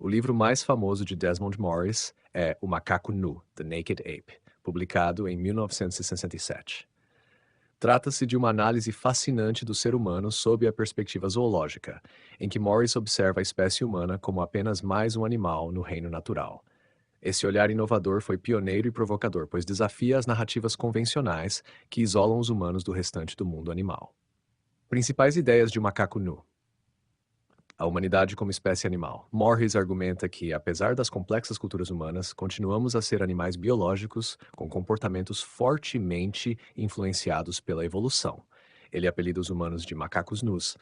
O livro mais famoso de Desmond Morris é O Macaco Nu, The Naked Ape, publicado em 1967. Trata-se de uma análise fascinante do ser humano sob a perspectiva zoológica, em que Morris observa a espécie humana como apenas mais um animal no reino natural. Esse olhar inovador foi pioneiro e provocador, pois desafia as narrativas convencionais que isolam os humanos do restante do mundo animal. Principais ideias de O Macaco Nu. A humanidade como espécie animal. Morris argumenta que, apesar das complexas culturas humanas, continuamos a ser animais biológicos com comportamentos fortemente influenciados pela evolução. Ele apelida os humanos de macacos nus,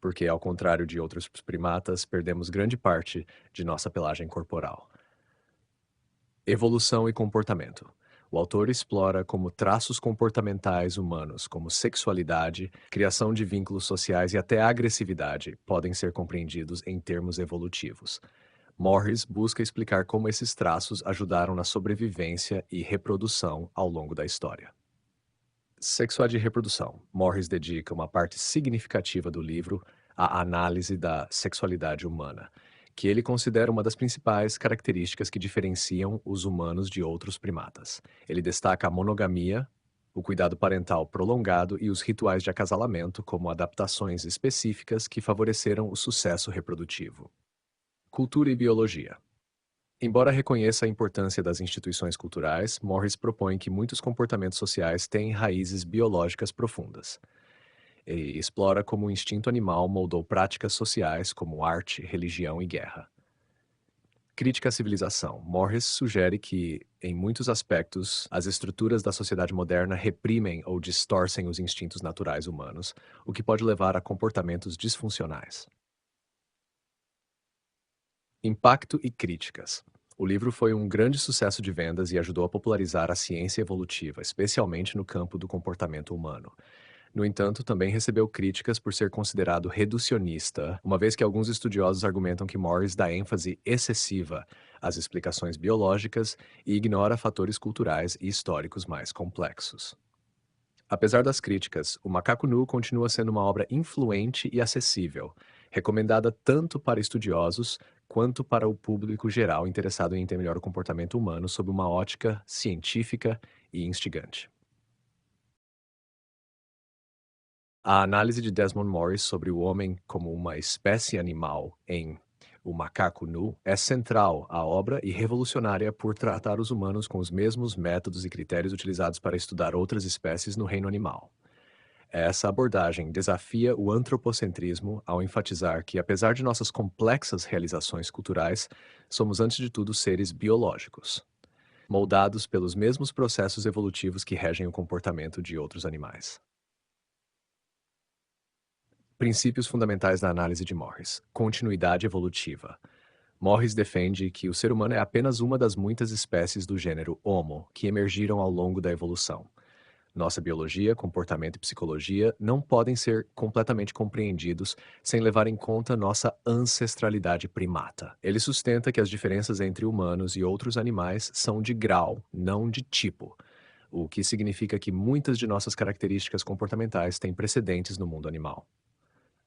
porque, ao contrário de outros primatas, perdemos grande parte de nossa pelagem corporal. Evolução e comportamento. O autor explora como traços comportamentais humanos, como sexualidade, criação de vínculos sociais e até agressividade, podem ser compreendidos em termos evolutivos. Morris busca explicar como esses traços ajudaram na sobrevivência e reprodução ao longo da história. Sexualidade e reprodução. Morris dedica uma parte significativa do livro à análise da sexualidade humana, que ele considera uma das principais características que diferenciam os humanos de outros primatas. Ele destaca a monogamia, o cuidado parental prolongado e os rituais de acasalamento como adaptações específicas que favoreceram o sucesso reprodutivo. Cultura e biologia. Embora reconheça a importância das instituições culturais, Morris propõe que muitos comportamentos sociais têm raízes biológicas profundas. E explora como o instinto animal moldou práticas sociais como arte, religião e guerra. Crítica à civilização. Morris sugere que, em muitos aspectos, as estruturas da sociedade moderna reprimem ou distorcem os instintos naturais humanos, o que pode levar a comportamentos disfuncionais. Impacto e críticas. O livro foi um grande sucesso de vendas e ajudou a popularizar a ciência evolutiva, especialmente no campo do comportamento humano. No entanto, também recebeu críticas por ser considerado reducionista, uma vez que alguns estudiosos argumentam que Morris dá ênfase excessiva às explicações biológicas e ignora fatores culturais e históricos mais complexos. Apesar das críticas, O Macaco Nu continua sendo uma obra influente e acessível, recomendada tanto para estudiosos quanto para o público geral interessado em entender melhor o comportamento humano sob uma ótica científica e instigante. A análise de Desmond Morris sobre o homem como uma espécie animal em O Macaco Nu é central à obra e revolucionária por tratar os humanos com os mesmos métodos e critérios utilizados para estudar outras espécies no reino animal. Essa abordagem desafia o antropocentrismo ao enfatizar que, apesar de nossas complexas realizações culturais, somos antes de tudo seres biológicos, moldados pelos mesmos processos evolutivos que regem o comportamento de outros animais. Princípios fundamentais da análise de Morris. Continuidade evolutiva. Morris defende que o ser humano é apenas uma das muitas espécies do gênero Homo que emergiram ao longo da evolução. Nossa biologia, comportamento e psicologia não podem ser completamente compreendidos sem levar em conta nossa ancestralidade primata. Ele sustenta que as diferenças entre humanos e outros animais são de grau, não de tipo, o que significa que muitas de nossas características comportamentais têm precedentes no mundo animal.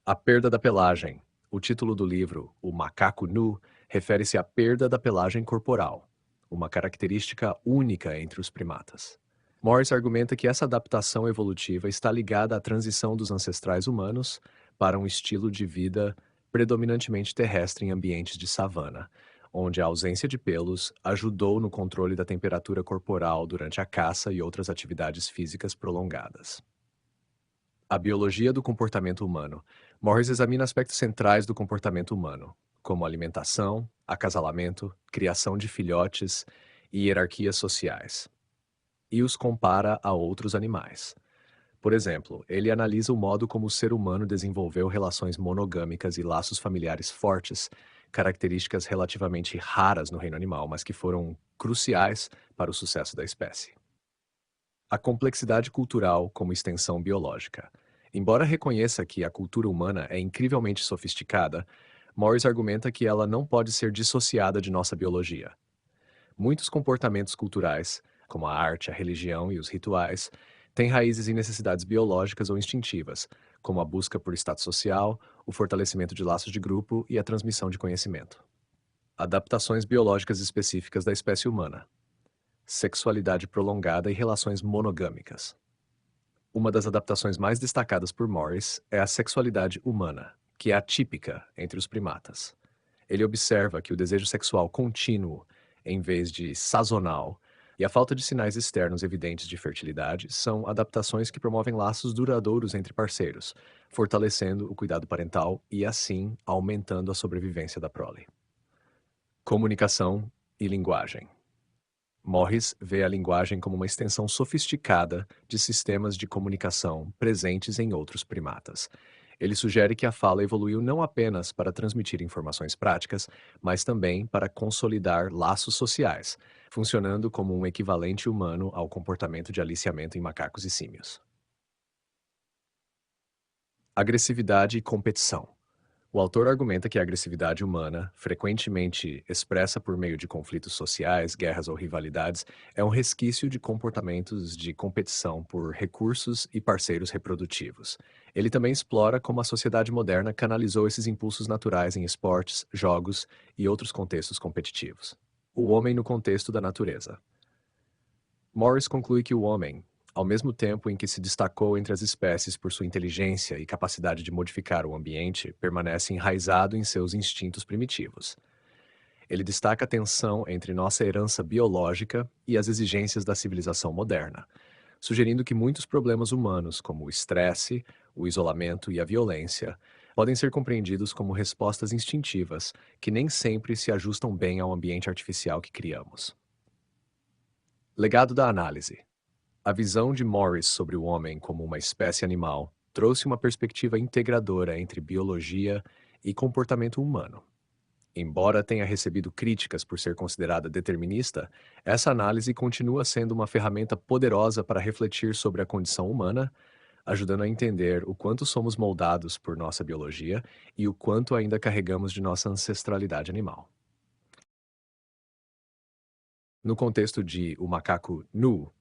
A perda da pelagem. O título do livro, O Macaco Nu, refere-se à perda da pelagem corporal, uma característica única entre os primatas. Morris argumenta que essa adaptação evolutiva está ligada à transição dos ancestrais humanos para um estilo de vida predominantemente terrestre em ambientes de savana, onde a ausência de pelos ajudou no controle da temperatura corporal durante a caça e outras atividades físicas prolongadas. A biologia do comportamento humano. Morris examina aspectos centrais do comportamento humano, como alimentação, acasalamento, criação de filhotes e hierarquias sociais, e os compara a outros animais. Por exemplo, ele analisa o modo como o ser humano desenvolveu relações monogâmicas e laços familiares fortes, características relativamente raras no reino animal, mas que foram cruciais para o sucesso da espécie. A complexidade cultural como extensão biológica. Embora reconheça que a cultura humana é incrivelmente sofisticada, Morris argumenta que ela não pode ser dissociada de nossa biologia. Muitos comportamentos culturais, como a arte, a religião e os rituais, têm raízes em necessidades biológicas ou instintivas, como a busca por status social, o fortalecimento de laços de grupo e a transmissão de conhecimento. Adaptações biológicas específicas da espécie humana. Sexualidade prolongada e relações monogâmicas. Uma das adaptações mais destacadas por Morris é a sexualidade humana, que é atípica entre os primatas. Ele observa que o desejo sexual contínuo, em vez de sazonal, e a falta de sinais externos evidentes de fertilidade são adaptações que promovem laços duradouros entre parceiros, fortalecendo o cuidado parental e, assim, aumentando a sobrevivência da prole. Comunicação e linguagem. Morris vê a linguagem como uma extensão sofisticada de sistemas de comunicação presentes em outros primatas. Ele sugere que a fala evoluiu não apenas para transmitir informações práticas, mas também para consolidar laços sociais, funcionando como um equivalente humano ao comportamento de aliciamento em macacos e símios. Agressividade e competição. O autor argumenta que a agressividade humana, frequentemente expressa por meio de conflitos sociais, guerras ou rivalidades, é um resquício de comportamentos de competição por recursos e parceiros reprodutivos. Ele também explora como a sociedade moderna canalizou esses impulsos naturais em esportes, jogos e outros contextos competitivos. O homem no contexto da natureza. Morris conclui que o homem, ao mesmo tempo em que se destacou entre as espécies por sua inteligência e capacidade de modificar o ambiente, permanece enraizado em seus instintos primitivos. Ele destaca a tensão entre nossa herança biológica e as exigências da civilização moderna, sugerindo que muitos problemas humanos, como o estresse, o isolamento e a violência, podem ser compreendidos como respostas instintivas que nem sempre se ajustam bem ao ambiente artificial que criamos. Legado da análise. A visão de Morris sobre o homem como uma espécie animal trouxe uma perspectiva integradora entre biologia e comportamento humano. Embora tenha recebido críticas por ser considerada determinista, essa análise continua sendo uma ferramenta poderosa para refletir sobre a condição humana, ajudando a entender o quanto somos moldados por nossa biologia e o quanto ainda carregamos de nossa ancestralidade animal. No contexto de O Macaco Nu,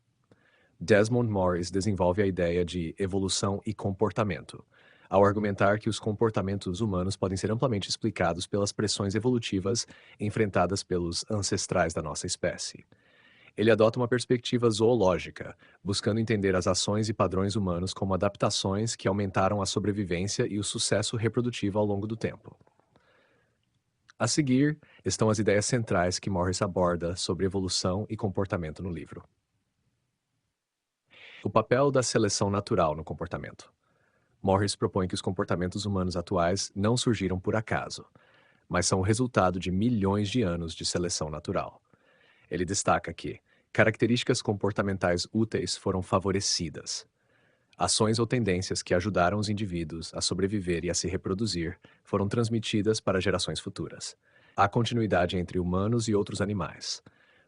Desmond Morris desenvolve a ideia de evolução e comportamento, ao argumentar que os comportamentos humanos podem ser amplamente explicados pelas pressões evolutivas enfrentadas pelos ancestrais da nossa espécie. Ele adota uma perspectiva zoológica, buscando entender as ações e padrões humanos como adaptações que aumentaram a sobrevivência e o sucesso reprodutivo ao longo do tempo. A seguir estão as ideias centrais que Morris aborda sobre evolução e comportamento no livro. O papel da seleção natural no comportamento. Morris propõe que os comportamentos humanos atuais não surgiram por acaso, mas são o resultado de milhões de anos de seleção natural. Ele destaca que características comportamentais úteis foram favorecidas. Ações ou tendências que ajudaram os indivíduos a sobreviver e a se reproduzir foram transmitidas para gerações futuras. Há continuidade entre humanos e outros animais.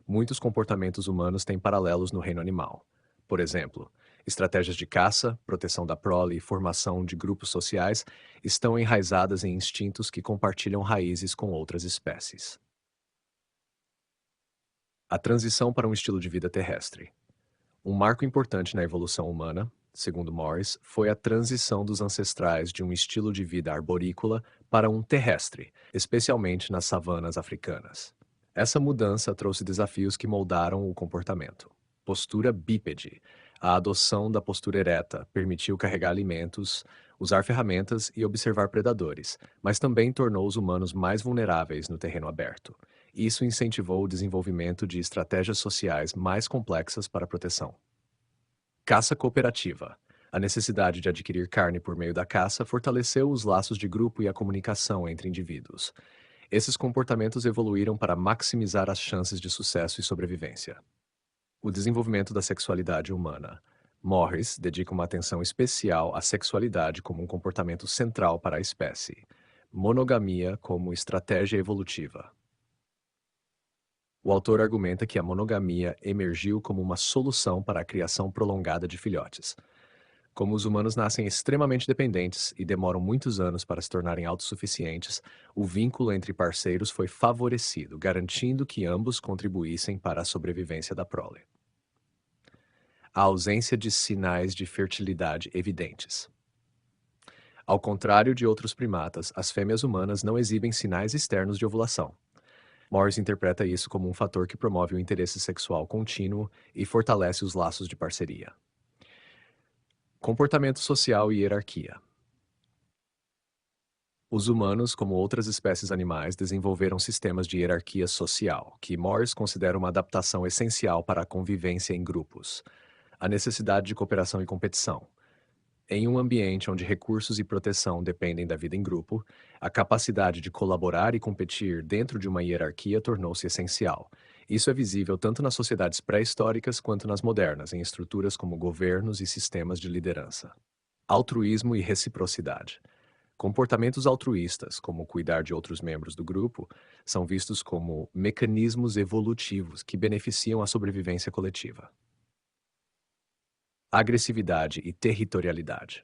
Muitos comportamentos humanos têm paralelos no reino animal. Por exemplo, estratégias de caça, proteção da prole e formação de grupos sociais estão enraizadas em instintos que compartilham raízes com outras espécies. A transição para um estilo de vida terrestre. Um marco importante na evolução humana, segundo Morris, foi a transição dos ancestrais de um estilo de vida arborícola para um terrestre, especialmente nas savanas africanas. Essa mudança trouxe desafios que moldaram o comportamento. Postura bípede. A adoção da postura ereta permitiu carregar alimentos, usar ferramentas e observar predadores, mas também tornou os humanos mais vulneráveis no terreno aberto. Isso incentivou o desenvolvimento de estratégias sociais mais complexas para a proteção. Caça cooperativa. A necessidade de adquirir carne por meio da caça fortaleceu os laços de grupo e a comunicação entre indivíduos. Esses comportamentos evoluíram para maximizar as chances de sucesso e sobrevivência. O desenvolvimento da sexualidade humana. Morris dedica uma atenção especial à sexualidade como um comportamento central para a espécie. Monogamia como estratégia evolutiva. O autor argumenta que a monogamia emergiu como uma solução para a criação prolongada de filhotes. Como os humanos nascem extremamente dependentes e demoram muitos anos para se tornarem autossuficientes, o vínculo entre parceiros foi favorecido, garantindo que ambos contribuíssem para a sobrevivência da prole. A ausência de sinais de fertilidade evidentes. Ao contrário de outros primatas, as fêmeas humanas não exibem sinais externos de ovulação. Morris interpreta isso como um fator que promove o interesse sexual contínuo e fortalece os laços de parceria. Comportamento social e hierarquia. Os humanos, como outras espécies animais, desenvolveram sistemas de hierarquia social, que Morris considera uma adaptação essencial para a convivência em grupos. A necessidade de cooperação e competição. Em um ambiente onde recursos e proteção dependem da vida em grupo, a capacidade de colaborar e competir dentro de uma hierarquia tornou-se essencial. Isso é visível tanto nas sociedades pré-históricas quanto nas modernas, em estruturas como governos e sistemas de liderança. Altruísmo e reciprocidade. Comportamentos altruístas, como cuidar de outros membros do grupo, são vistos como mecanismos evolutivos que beneficiam a sobrevivência coletiva. Agressividade e territorialidade.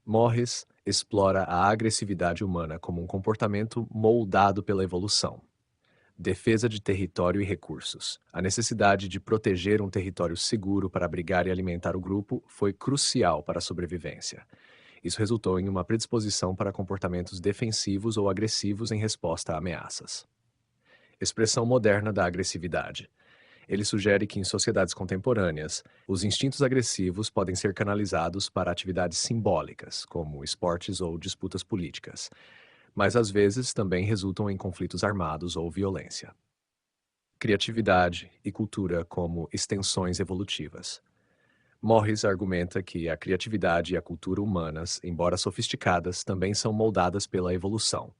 Morris explora a agressividade humana como um comportamento moldado pela evolução. Defesa de território e recursos. A necessidade de proteger um território seguro para abrigar e alimentar o grupo foi crucial para a sobrevivência. Isso resultou em uma predisposição para comportamentos defensivos ou agressivos em resposta a ameaças. Expressão moderna da agressividade. Ele sugere que em sociedades contemporâneas, os instintos agressivos podem ser canalizados para atividades simbólicas, como esportes ou disputas políticas, mas às vezes também resultam em conflitos armados ou violência. Criatividade e cultura como extensões evolutivas. Morris argumenta que a criatividade e a cultura humanas, embora sofisticadas, também são moldadas pela evolução.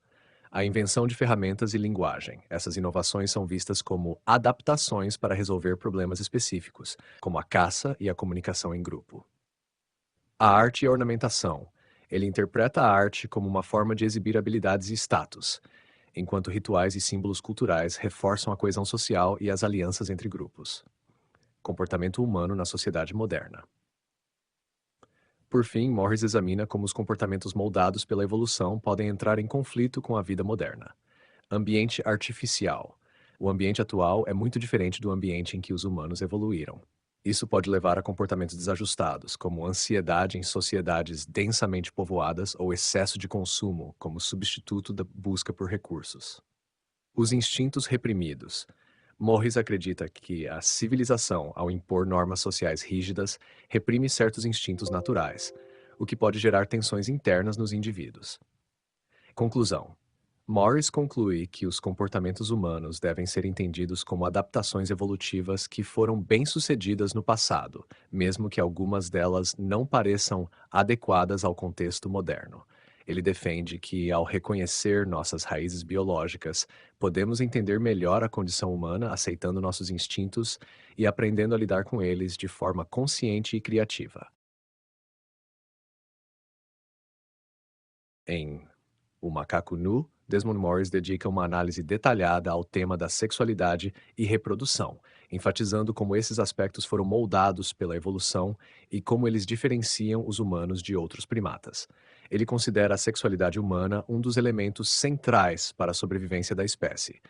A invenção de ferramentas e linguagem. Essas inovações são vistas como adaptações para resolver problemas específicos, como a caça e a comunicação em grupo. A arte e a ornamentação. Ele interpreta a arte como uma forma de exibir habilidades e status, enquanto rituais e símbolos culturais reforçam a coesão social e as alianças entre grupos. Comportamento humano na sociedade moderna. Por fim, Morris examina como os comportamentos moldados pela evolução podem entrar em conflito com a vida moderna. Ambiente artificial. O ambiente atual é muito diferente do ambiente em que os humanos evoluíram. Isso pode levar a comportamentos desajustados, como ansiedade em sociedades densamente povoadas ou excesso de consumo, como substituto da busca por recursos. Os instintos reprimidos. Morris acredita que a civilização, ao impor normas sociais rígidas, reprime certos instintos naturais, o que pode gerar tensões internas nos indivíduos. Conclusão. Morris conclui que os comportamentos humanos devem ser entendidos como adaptações evolutivas que foram bem-sucedidas no passado, mesmo que algumas delas não pareçam adequadas ao contexto moderno. Ele defende que, ao reconhecer nossas raízes biológicas, podemos entender melhor a condição humana aceitando nossos instintos e aprendendo a lidar com eles de forma consciente e criativa. Em O Macaco Nu, Desmond Morris dedica uma análise detalhada ao tema da sexualidade e reprodução, enfatizando como esses aspectos foram moldados pela evolução e como eles diferenciam os humanos de outros primatas. Ele considera a sexualidade humana um dos elementos centrais para a sobrevivência da espécie,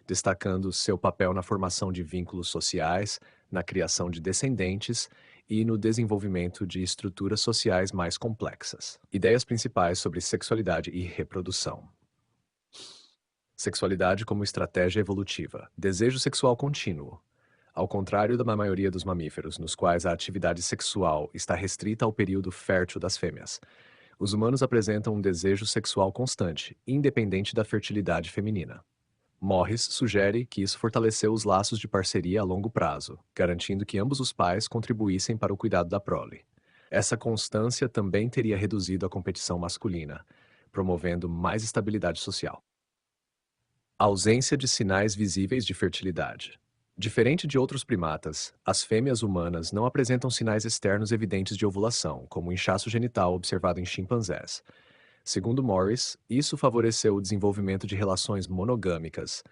destacando seu papel na formação de vínculos sociais, na criação de descendentes e no desenvolvimento de estruturas sociais mais complexas. Ideias principais sobre sexualidade e reprodução. Sexualidade como estratégia evolutiva. Desejo sexual contínuo. Ao contrário da maioria dos mamíferos, nos quais a atividade sexual está restrita ao período fértil das fêmeas, os humanos apresentam um desejo sexual constante, independente da fertilidade feminina. Morris sugere que isso fortaleceu os laços de parceria a longo prazo, garantindo que ambos os pais contribuíssem para o cuidado da prole. Essa constância também teria reduzido a competição masculina, promovendo mais estabilidade social. Ausência de sinais visíveis de fertilidade. Diferente de outros primatas, as fêmeas humanas não apresentam sinais externos evidentes de ovulação, como o inchaço genital observado em chimpanzés. Segundo Morris, isso favoreceu o desenvolvimento de relações monogâmicas,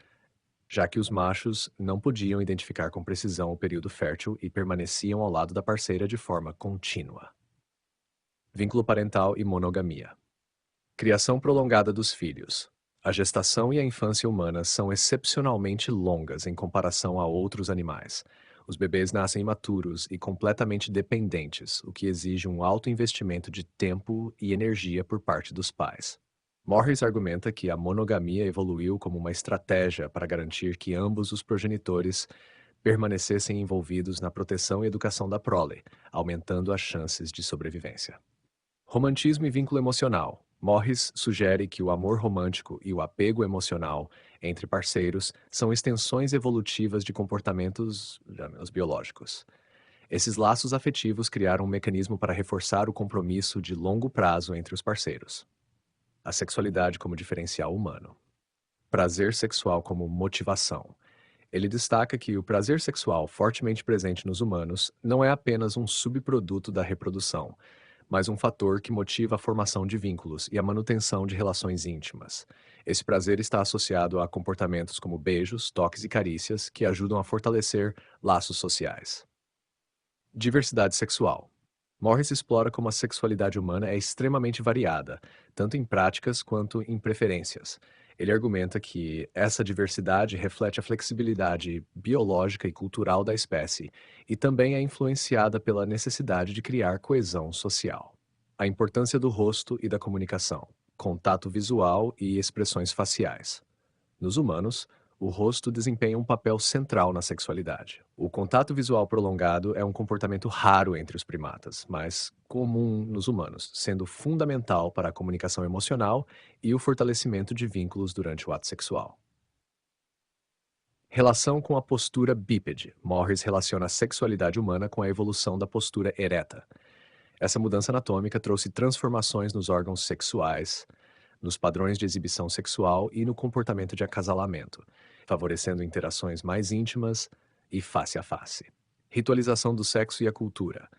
já que os machos não podiam identificar com precisão o período fértil e permaneciam ao lado da parceira de forma contínua. Vínculo parental e monogamia. Criação prolongada dos filhos. A gestação e a infância humanas são excepcionalmente longas em comparação a outros animais. Os bebês nascem imaturos e completamente dependentes, o que exige um alto investimento de tempo e energia por parte dos pais. Morris argumenta que a monogamia evoluiu como uma estratégia para garantir que ambos os progenitores permanecessem envolvidos na proteção e educação da prole, aumentando as chances de sobrevivência. Romantismo e vínculo emocional. Morris sugere que o amor romântico e o apego emocional entre parceiros são extensões evolutivas de comportamentos, já menos biológicos. Esses laços afetivos criaram um mecanismo para reforçar o compromisso de longo prazo entre os parceiros. A sexualidade como diferencial humano. Prazer sexual como motivação. Ele destaca que o prazer sexual fortemente presente nos humanos não é apenas um subproduto da reprodução, mas um fator que motiva a formação de vínculos e a manutenção de relações íntimas. Esse prazer está associado a comportamentos como beijos, toques e carícias que ajudam a fortalecer laços sociais. Diversidade sexual. Morris explora como a sexualidade humana é extremamente variada, tanto em práticas quanto em preferências. Ele argumenta que essa diversidade reflete a flexibilidade biológica e cultural da espécie e também é influenciada pela necessidade de criar coesão social. A importância do rosto e da comunicação, contato visual e expressões faciais. Nos humanos, o rosto desempenha um papel central na sexualidade. O contato visual prolongado é um comportamento raro entre os primatas, mas comum nos humanos, sendo fundamental para a comunicação emocional e o fortalecimento de vínculos durante o ato sexual. Relação com a postura bípede. Morris relaciona a sexualidade humana com a evolução da postura ereta. Essa mudança anatômica trouxe transformações nos órgãos sexuais, nos padrões de exibição sexual e no comportamento de acasalamento, favorecendo interações mais íntimas e face a face. Ritualização do sexo e a cultura.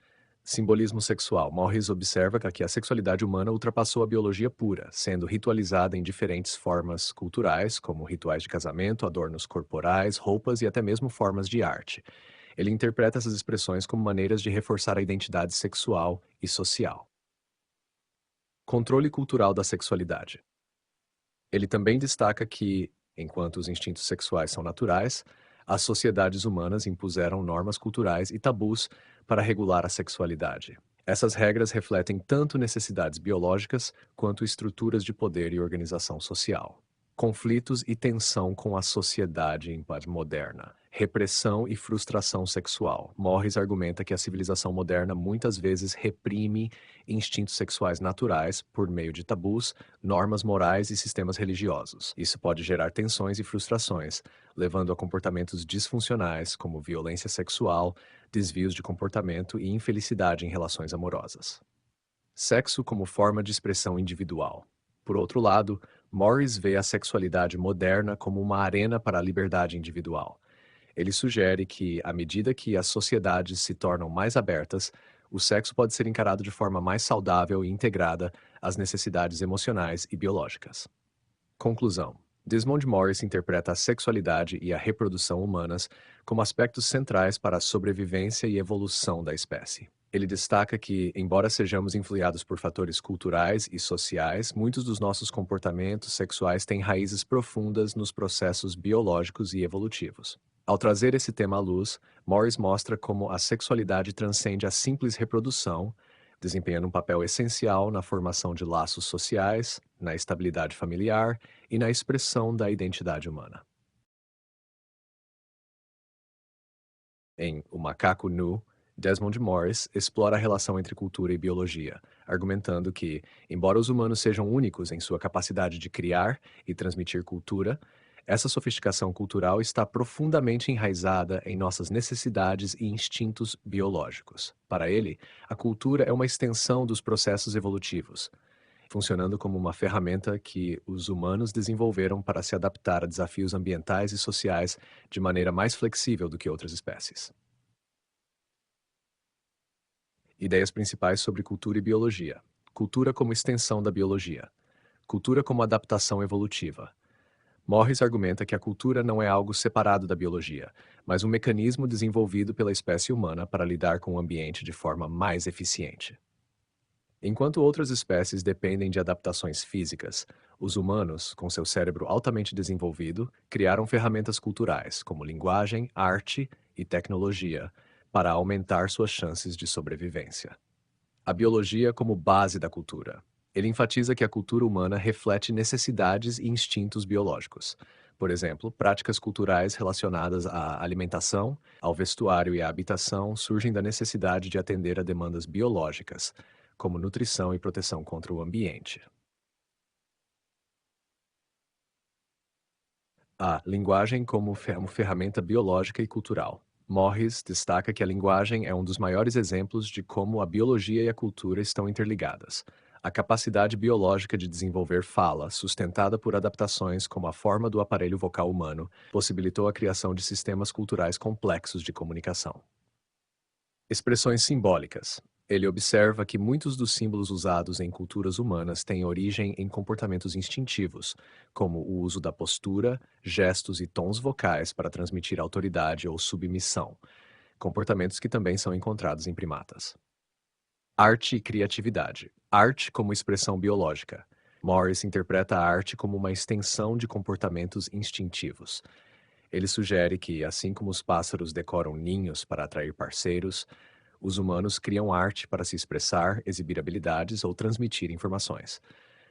Simbolismo sexual. Morris observa que a sexualidade humana ultrapassou a biologia pura, sendo ritualizada em diferentes formas culturais, como rituais de casamento, adornos corporais, roupas e até mesmo formas de arte. Ele interpreta essas expressões como maneiras de reforçar a identidade sexual e social. Controle cultural da sexualidade. Ele também destaca que, enquanto os instintos sexuais são naturais, as sociedades humanas impuseram normas culturais e tabus para regular a sexualidade. Essas regras refletem tanto necessidades biológicas quanto estruturas de poder e organização social. Conflitos e tensão com a sociedade moderna. Repressão e frustração sexual. Morris argumenta que a civilização moderna muitas vezes reprime instintos sexuais naturais por meio de tabus, normas morais e sistemas religiosos. Isso pode gerar tensões e frustrações, levando a comportamentos disfuncionais como violência sexual, desvios de comportamento e infelicidade em relações amorosas. Sexo como forma de expressão individual. Por outro lado, Morris vê a sexualidade moderna como uma arena para a liberdade individual. Ele sugere que, à medida que as sociedades se tornam mais abertas, o sexo pode ser encarado de forma mais saudável e integrada às necessidades emocionais e biológicas. Conclusão. Desmond Morris interpreta a sexualidade e a reprodução humanas como aspectos centrais para a sobrevivência e evolução da espécie. Ele destaca que, embora sejamos influenciados por fatores culturais e sociais, muitos dos nossos comportamentos sexuais têm raízes profundas nos processos biológicos e evolutivos. Ao trazer esse tema à luz, Morris mostra como a sexualidade transcende a simples reprodução, desempenhando um papel essencial na formação de laços sociais, na estabilidade familiar e na expressão da identidade humana. Em O Macaco Nu, Desmond Morris explora a relação entre cultura e biologia, argumentando que, embora os humanos sejam únicos em sua capacidade de criar e transmitir cultura, essa sofisticação cultural está profundamente enraizada em nossas necessidades e instintos biológicos. Para ele, a cultura é uma extensão dos processos evolutivos, funcionando como uma ferramenta que os humanos desenvolveram para se adaptar a desafios ambientais e sociais de maneira mais flexível do que outras espécies. Ideias principais sobre cultura e biologia. Cultura como extensão da biologia. Cultura como adaptação evolutiva. Morris argumenta que a cultura não é algo separado da biologia, mas um mecanismo desenvolvido pela espécie humana para lidar com o ambiente de forma mais eficiente. Enquanto outras espécies dependem de adaptações físicas, os humanos, com seu cérebro altamente desenvolvido, criaram ferramentas culturais, como linguagem, arte e tecnologia, para aumentar suas chances de sobrevivência. A biologia como base da cultura. Ele enfatiza que a cultura humana reflete necessidades e instintos biológicos. Por exemplo, práticas culturais relacionadas à alimentação, ao vestuário e à habitação surgem da necessidade de atender a demandas biológicas, como nutrição e proteção contra o ambiente. A linguagem como ferramenta biológica e cultural. Morris destaca que a linguagem é um dos maiores exemplos de como a biologia e a cultura estão interligadas. A capacidade biológica de desenvolver fala, sustentada por adaptações como a forma do aparelho vocal humano, possibilitou a criação de sistemas culturais complexos de comunicação. Expressões simbólicas. Ele observa que muitos dos símbolos usados em culturas humanas têm origem em comportamentos instintivos, como o uso da postura, gestos e tons vocais para transmitir autoridade ou submissão, comportamentos que também são encontrados em primatas. Arte e criatividade. Arte como expressão biológica. Morris interpreta a arte como uma extensão de comportamentos instintivos. Ele sugere que, assim como os pássaros decoram ninhos para atrair parceiros, os humanos criam arte para se expressar, exibir habilidades ou transmitir informações.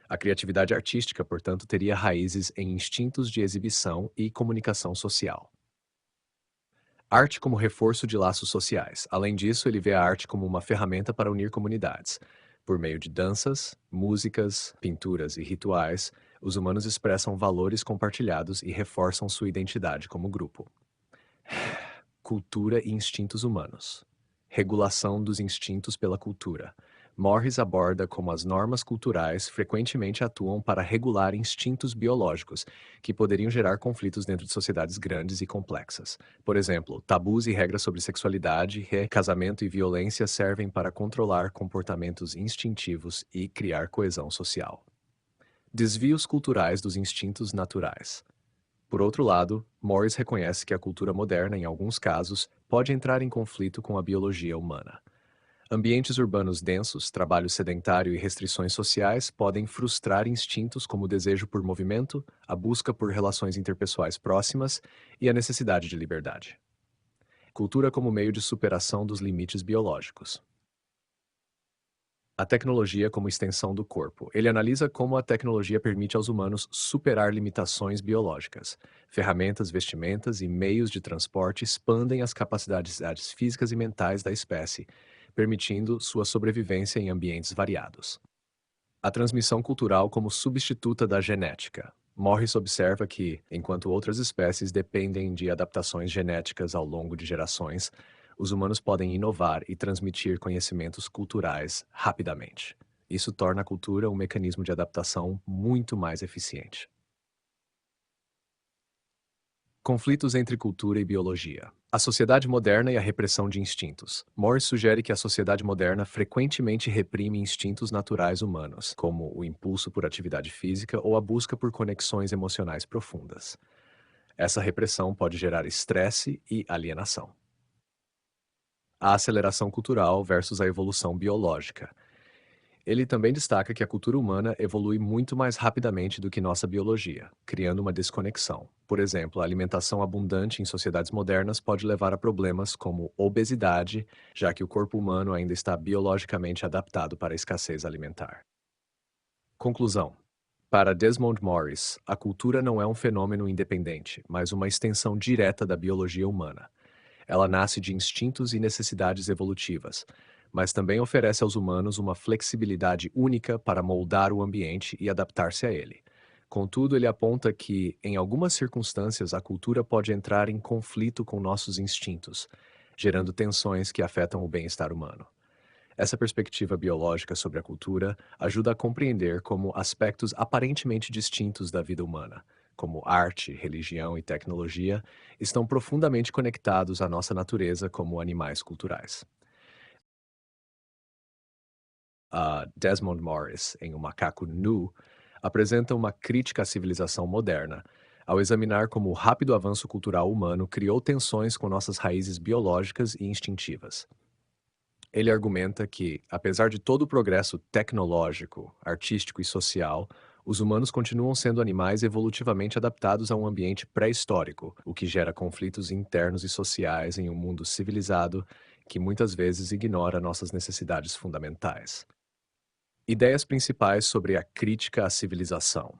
A criatividade artística, portanto, teria raízes em instintos de exibição e comunicação social. Arte como reforço de laços sociais. Além disso, ele vê a arte como uma ferramenta para unir comunidades. Por meio de danças, músicas, pinturas e rituais, os humanos expressam valores compartilhados e reforçam sua identidade como grupo. Cultura e instintos humanos. Regulação dos instintos pela cultura. Morris aborda como as normas culturais frequentemente atuam para regular instintos biológicos, que poderiam gerar conflitos dentro de sociedades grandes e complexas. Por exemplo, tabus e regras sobre sexualidade, casamento e violência servem para controlar comportamentos instintivos e criar coesão social. Desvios culturais dos instintos naturais. Por outro lado, Morris reconhece que a cultura moderna, em alguns casos, pode entrar em conflito com a biologia humana. Ambientes urbanos densos, trabalho sedentário e restrições sociais podem frustrar instintos como o desejo por movimento, a busca por relações interpessoais próximas e a necessidade de liberdade. Cultura como meio de superação dos limites biológicos. A tecnologia como extensão do corpo. Ele analisa como a tecnologia permite aos humanos superar limitações biológicas. Ferramentas, vestimentas e meios de transporte expandem as capacidades físicas e mentais da espécie, permitindo sua sobrevivência em ambientes variados. A transmissão cultural como substituta da genética. Morris observa que, enquanto outras espécies dependem de adaptações genéticas ao longo de gerações, os humanos podem inovar e transmitir conhecimentos culturais rapidamente. Isso torna a cultura um mecanismo de adaptação muito mais eficiente. Conflitos entre cultura e biologia. A sociedade moderna e a repressão de instintos. Morris sugere que a sociedade moderna frequentemente reprime instintos naturais humanos, como o impulso por atividade física ou a busca por conexões emocionais profundas. Essa repressão pode gerar estresse e alienação. A aceleração cultural versus a evolução biológica. Ele também destaca que a cultura humana evolui muito mais rapidamente do que nossa biologia, criando uma desconexão. Por exemplo, a alimentação abundante em sociedades modernas pode levar a problemas como obesidade, já que o corpo humano ainda está biologicamente adaptado para a escassez alimentar. Conclusão. Para Desmond Morris, a cultura não é um fenômeno independente, mas uma extensão direta da biologia humana. Ela nasce de instintos e necessidades evolutivas, mas também oferece aos humanos uma flexibilidade única para moldar o ambiente e adaptar-se a ele. Contudo, ele aponta que, em algumas circunstâncias, a cultura pode entrar em conflito com nossos instintos, gerando tensões que afetam o bem-estar humano. Essa perspectiva biológica sobre a cultura ajuda a compreender como aspectos aparentemente distintos da vida humana, como arte, religião e tecnologia, estão profundamente conectados à nossa natureza como animais culturais. Desmond Morris, em O Macaco Nu, apresenta uma crítica à civilização moderna, ao examinar como o rápido avanço cultural humano criou tensões com nossas raízes biológicas e instintivas. Ele argumenta que, apesar de todo o progresso tecnológico, artístico e social, os humanos continuam sendo animais evolutivamente adaptados a um ambiente pré-histórico, o que gera conflitos internos e sociais em um mundo civilizado que muitas vezes ignora nossas necessidades fundamentais. Ideias principais sobre a crítica à civilização.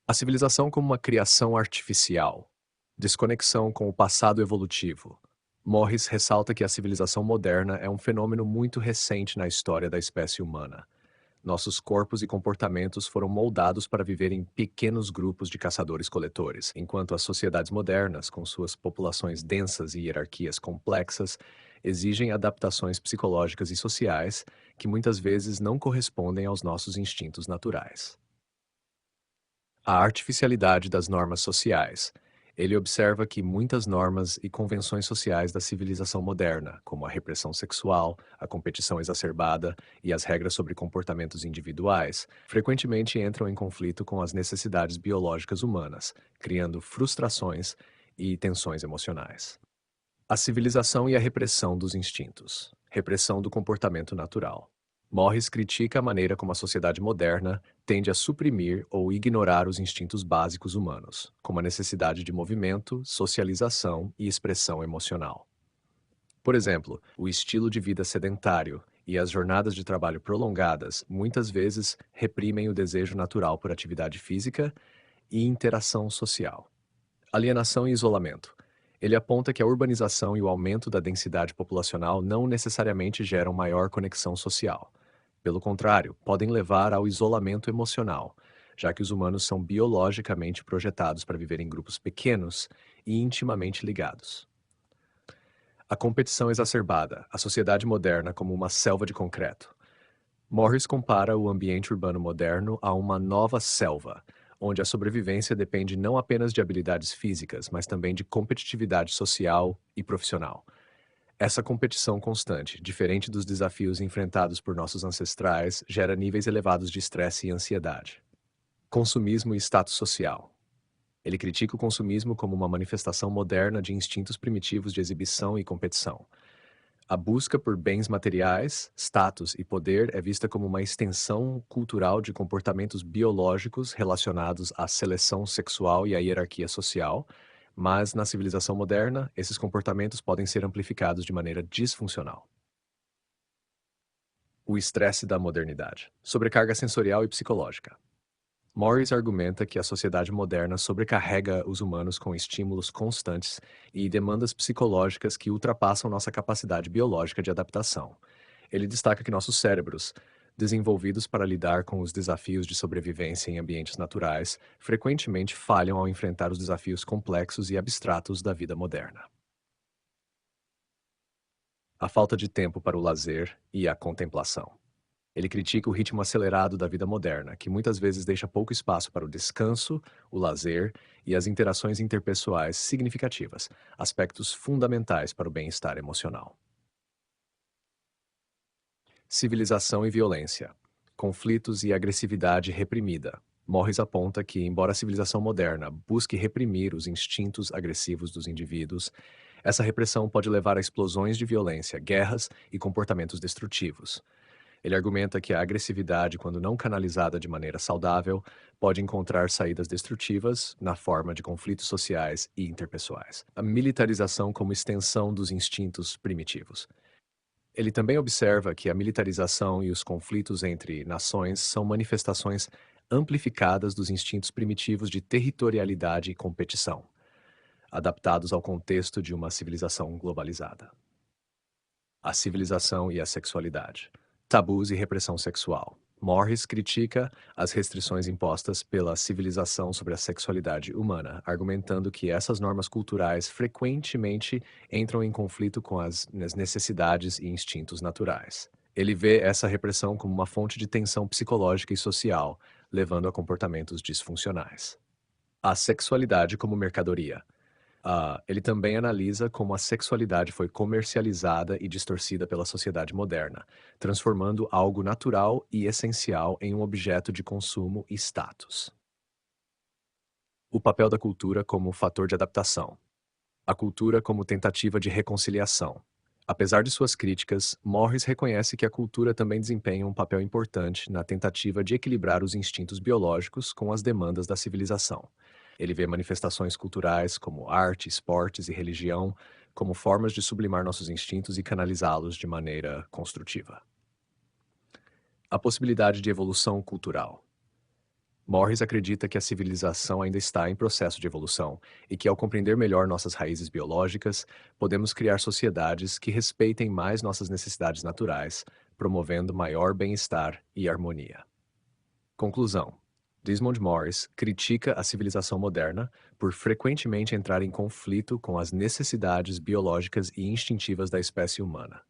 A civilização como uma criação artificial. Desconexão com o passado evolutivo. Morris ressalta que a civilização moderna é um fenômeno muito recente na história da espécie humana. Nossos corpos e comportamentos foram moldados para viver em pequenos grupos de caçadores-coletores, enquanto as sociedades modernas, com suas populações densas e hierarquias complexas, exigem adaptações psicológicas e sociais que muitas vezes não correspondem aos nossos instintos naturais. A artificialidade das normas sociais. Ele observa que muitas normas e convenções sociais da civilização moderna, como a repressão sexual, a competição exacerbada e as regras sobre comportamentos individuais, frequentemente entram em conflito com as necessidades biológicas humanas, criando frustrações e tensões emocionais. A civilização e a repressão dos instintos. Repressão do comportamento natural. Morris critica a maneira como a sociedade moderna tende a suprimir ou ignorar os instintos básicos humanos, como a necessidade de movimento, socialização e expressão emocional. Por exemplo, o estilo de vida sedentário e as jornadas de trabalho prolongadas muitas vezes reprimem o desejo natural por atividade física e interação social. Alienação e isolamento. Ele aponta que a urbanização e o aumento da densidade populacional não necessariamente geram maior conexão social. Pelo contrário, podem levar ao isolamento emocional, já que os humanos são biologicamente projetados para viver em grupos pequenos e intimamente ligados. A competição exacerbada, a sociedade moderna como uma selva de concreto. Morris compara o ambiente urbano moderno a uma nova selva, onde a sobrevivência depende não apenas de habilidades físicas, mas também de competitividade social e profissional. Essa competição constante, diferente dos desafios enfrentados por nossos ancestrais, gera níveis elevados de estresse e ansiedade. Consumismo e status social. Ele critica o consumismo como uma manifestação moderna de instintos primitivos de exibição e competição. A busca por bens materiais, status e poder é vista como uma extensão cultural de comportamentos biológicos relacionados à seleção sexual e à hierarquia social, mas na civilização moderna, esses comportamentos podem ser amplificados de maneira disfuncional. O estresse da modernidade. Sobrecarga sensorial e psicológica. Morris argumenta que a sociedade moderna sobrecarrega os humanos com estímulos constantes e demandas psicológicas que ultrapassam nossa capacidade biológica de adaptação. Ele destaca que nossos cérebros, desenvolvidos para lidar com os desafios de sobrevivência em ambientes naturais, frequentemente falham ao enfrentar os desafios complexos e abstratos da vida moderna. A falta de tempo para o lazer e a contemplação. Ele critica o ritmo acelerado da vida moderna, que muitas vezes deixa pouco espaço para o descanso, o lazer e as interações interpessoais significativas, aspectos fundamentais para o bem-estar emocional. Civilização e violência. Conflitos e agressividade reprimida. Morris aponta que, embora a civilização moderna busque reprimir os instintos agressivos dos indivíduos, essa repressão pode levar a explosões de violência, guerras e comportamentos destrutivos. Ele argumenta que a agressividade, quando não canalizada de maneira saudável, pode encontrar saídas destrutivas na forma de conflitos sociais e interpessoais. A militarização como extensão dos instintos primitivos. Ele também observa que a militarização e os conflitos entre nações são manifestações amplificadas dos instintos primitivos de territorialidade e competição, adaptados ao contexto de uma civilização globalizada. A civilização e a sexualidade. Tabus e repressão sexual. Morris critica as restrições impostas pela civilização sobre a sexualidade humana, argumentando que essas normas culturais frequentemente entram em conflito com as necessidades e instintos naturais. Ele vê essa repressão como uma fonte de tensão psicológica e social, levando a comportamentos disfuncionais. A sexualidade como mercadoria. Ele também analisa como a sexualidade foi comercializada e distorcida pela sociedade moderna, transformando algo natural e essencial em um objeto de consumo e status. O papel da cultura como fator de adaptação. A cultura como tentativa de reconciliação. Apesar de suas críticas, Morris reconhece que a cultura também desempenha um papel importante na tentativa de equilibrar os instintos biológicos com as demandas da civilização. Ele vê manifestações culturais como arte, esportes e religião como formas de sublimar nossos instintos e canalizá-los de maneira construtiva. A possibilidade de evolução cultural. Morris acredita que a civilização ainda está em processo de evolução e que, ao compreender melhor nossas raízes biológicas, podemos criar sociedades que respeitem mais nossas necessidades naturais, promovendo maior bem-estar e harmonia. Conclusão: Desmond Morris critica a civilização moderna por frequentemente entrar em conflito com as necessidades biológicas e instintivas da espécie humana.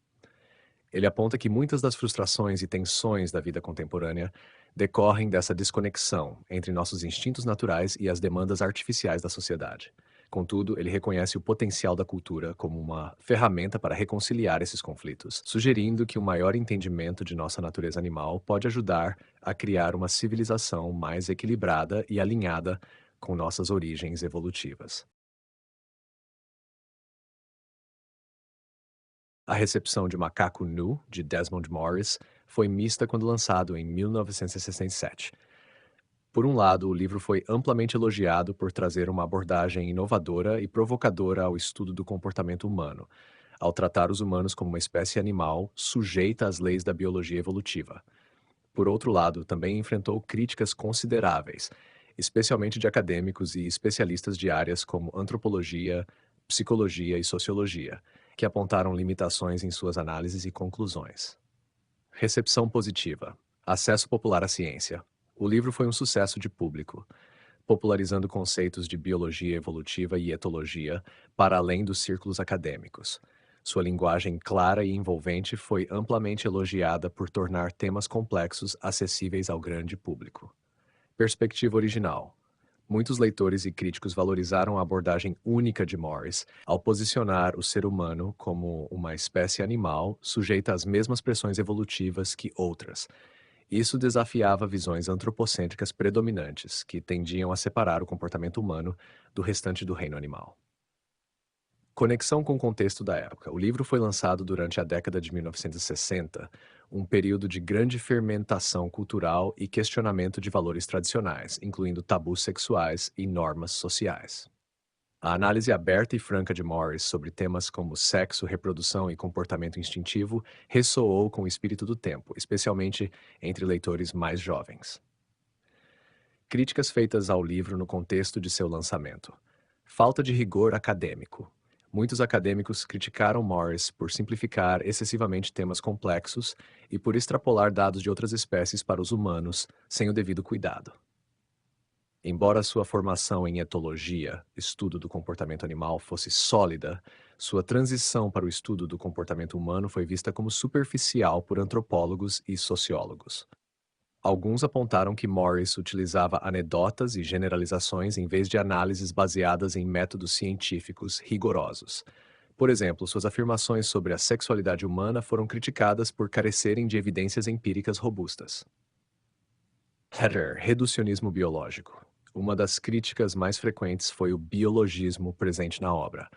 Ele aponta que muitas das frustrações e tensões da vida contemporânea decorrem dessa desconexão entre nossos instintos naturais e as demandas artificiais da sociedade. Contudo, ele reconhece o potencial da cultura como uma ferramenta para reconciliar esses conflitos, sugerindo que um maior entendimento de nossa natureza animal pode ajudar a criar uma civilização mais equilibrada e alinhada com nossas origens evolutivas. A recepção de Macaco Nu, de Desmond Morris, foi mista quando lançado em 1967. Por um lado, o livro foi amplamente elogiado por trazer uma abordagem inovadora e provocadora ao estudo do comportamento humano, ao tratar os humanos como uma espécie animal sujeita às leis da biologia evolutiva. Por outro lado, também enfrentou críticas consideráveis, especialmente de acadêmicos e especialistas de áreas como antropologia, psicologia e sociologia, que apontaram limitações em suas análises e conclusões. Recepção positiva. Acesso popular à ciência. O livro foi um sucesso de público, popularizando conceitos de biologia evolutiva e etologia para além dos círculos acadêmicos. Sua linguagem clara e envolvente foi amplamente elogiada por tornar temas complexos acessíveis ao grande público. Perspectiva original. Muitos leitores e críticos valorizaram a abordagem única de Morris ao posicionar o ser humano como uma espécie animal sujeita às mesmas pressões evolutivas que outras. Isso desafiava visões antropocêntricas predominantes, que tendiam a separar o comportamento humano do restante do reino animal. Conexão com o contexto da época. O livro foi lançado durante a década de 1960, um período de grande fermentação cultural e questionamento de valores tradicionais, incluindo tabus sexuais e normas sociais. A análise aberta e franca de Morris sobre temas como sexo, reprodução e comportamento instintivo ressoou com o espírito do tempo, especialmente entre leitores mais jovens. Críticas feitas ao livro no contexto de seu lançamento. Falta de rigor acadêmico. Muitos acadêmicos criticaram Morris por simplificar excessivamente temas complexos e por extrapolar dados de outras espécies para os humanos sem o devido cuidado. Embora sua formação em etologia, estudo do comportamento animal, fosse sólida, sua transição para o estudo do comportamento humano foi vista como superficial por antropólogos e sociólogos. Alguns apontaram que Morris utilizava anedotas e generalizações em vez de análises baseadas em métodos científicos rigorosos. Por exemplo, suas afirmações sobre a sexualidade humana foram criticadas por carecerem de evidências empíricas robustas. Reducionismo biológico. Uma das críticas mais frequentes foi o biologismo presente na obra,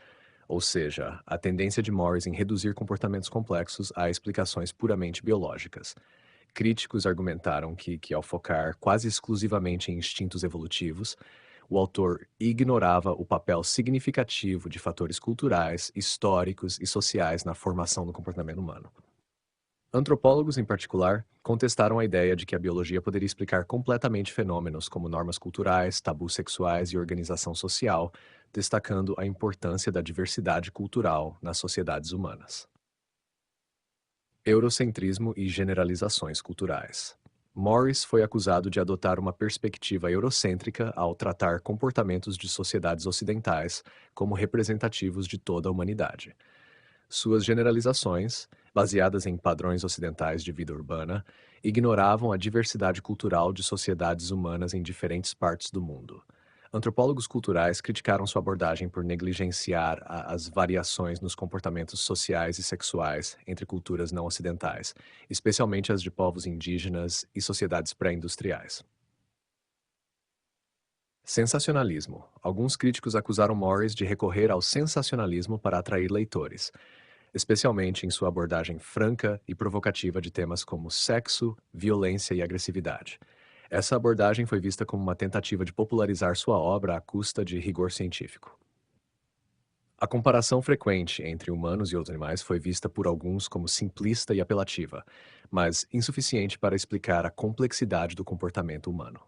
ou seja, a tendência de Morris em reduzir comportamentos complexos a explicações puramente biológicas. Críticos argumentaram que, ao focar quase exclusivamente em instintos evolutivos, o autor ignorava o papel significativo de fatores culturais, históricos e sociais na formação do comportamento humano. Antropólogos, em particular, contestaram a ideia de que a biologia poderia explicar completamente fenômenos como normas culturais, tabus sexuais e organização social, destacando a importância da diversidade cultural nas sociedades humanas. Eurocentrismo e generalizações culturais. Morris foi acusado de adotar uma perspectiva eurocêntrica ao tratar comportamentos de sociedades ocidentais como representativos de toda a humanidade. Suas generalizações, baseadas em padrões ocidentais de vida urbana, ignoravam a diversidade cultural de sociedades humanas em diferentes partes do mundo. Antropólogos culturais criticaram sua abordagem por negligenciar as variações nos comportamentos sociais e sexuais entre culturas não ocidentais, especialmente as de povos indígenas e sociedades pré-industriais. Sensacionalismo. Alguns críticos acusaram Morris de recorrer ao sensacionalismo para atrair leitores, especialmente em sua abordagem franca e provocativa de temas como sexo, violência e agressividade. Essa abordagem foi vista como uma tentativa de popularizar sua obra à custa de rigor científico. A comparação frequente entre humanos e outros animais foi vista por alguns como simplista e apelativa, mas insuficiente para explicar a complexidade do comportamento humano.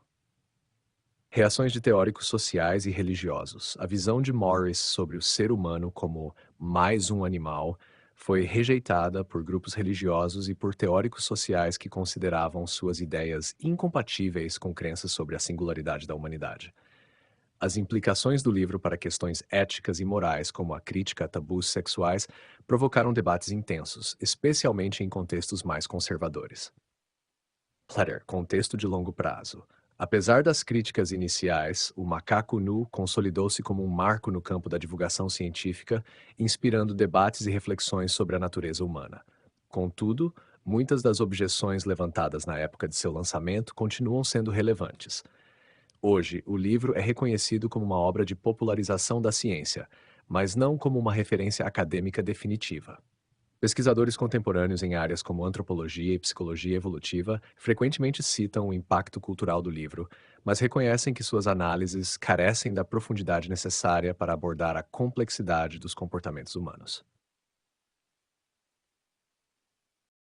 Reações de teóricos sociais e religiosos. A visão de Morris sobre o ser humano como mais um animal foi rejeitada por grupos religiosos e por teóricos sociais que consideravam suas ideias incompatíveis com crenças sobre a singularidade da humanidade. As implicações do livro para questões éticas e morais, como a crítica a tabus sexuais, provocaram debates intensos, especialmente em contextos mais conservadores. Platter, contexto de longo prazo. Apesar das críticas iniciais, o macaco nu consolidou-se como um marco no campo da divulgação científica, inspirando debates e reflexões sobre a natureza humana. Contudo, muitas das objeções levantadas na época de seu lançamento continuam sendo relevantes. Hoje, o livro é reconhecido como uma obra de popularização da ciência, mas não como uma referência acadêmica definitiva. Pesquisadores contemporâneos em áreas como antropologia e psicologia evolutiva frequentemente citam o impacto cultural do livro, mas reconhecem que suas análises carecem da profundidade necessária para abordar a complexidade dos comportamentos humanos.